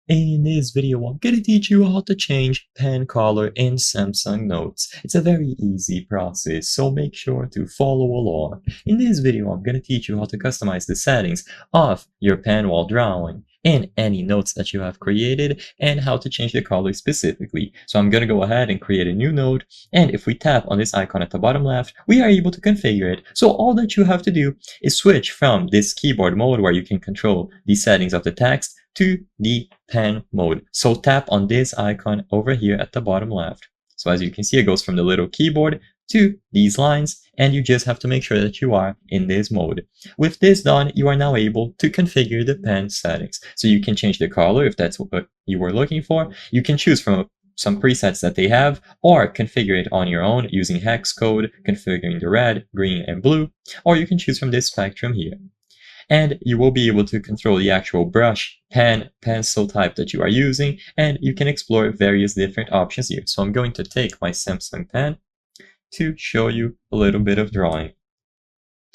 In this video, I'm going to teach you how to change pen color in Samsung Notes. It's a very easy process, so make sure to follow along. In this video, I'm going to teach you how to customize the settings of your pen while drawing in any notes that you have created and how to change the color specifically. So I'm going to go ahead and create a new note, and if we tap on this icon at the bottom left, we are able to configure it. So all that you have to do is switch from this keyboard mode where you can control the settings of the text to the pen mode. So tap on this icon over here at the bottom left. So as you can see, it goes from the little keyboard to these lines, and you just have to make sure that you are in this mode. With this done, you are now able to configure the pen settings. So you can change the color if that's what you were looking for. You can choose from some presets that they have, or configure it on your own using hex code, configuring the red, green, and blue, or you can choose from this spectrum here. And you will be able to control the actual brush, pen, pencil type that you are using, and you can explore various different options here. So I'm going to take my Samsung pen to show you a little bit of drawing.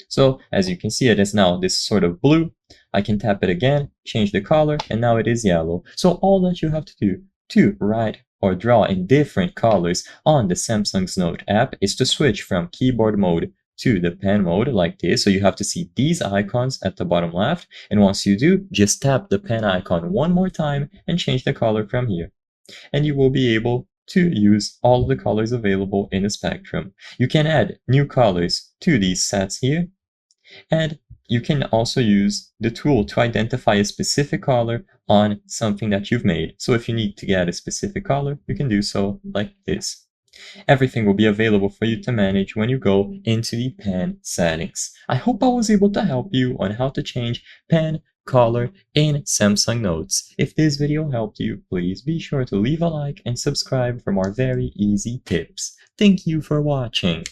So as you can see, it is now this sort of blue. I can tap it again, change the color, and now it is yellow. So all that you have to do to write or draw in different colors on the Samsung's Note app is to switch from keyboard mode to the pen mode like this. So you have to see these icons at the bottom left, and once you do, just tap the pen icon one more time and change the color from here, and you will be able to use all of the colors available in the spectrum. You can add new colors to these sets here, and you can also use the tool to identify a specific color on something that you've made. So if you need to get a specific color, you can do so like this. Everything will be available for you to manage when you go into the pen settings. I hope I was able to help you on how to change pen color in Samsung Notes. If this video helped you, please be sure to leave a like and subscribe for more very easy tips. Thank you for watching.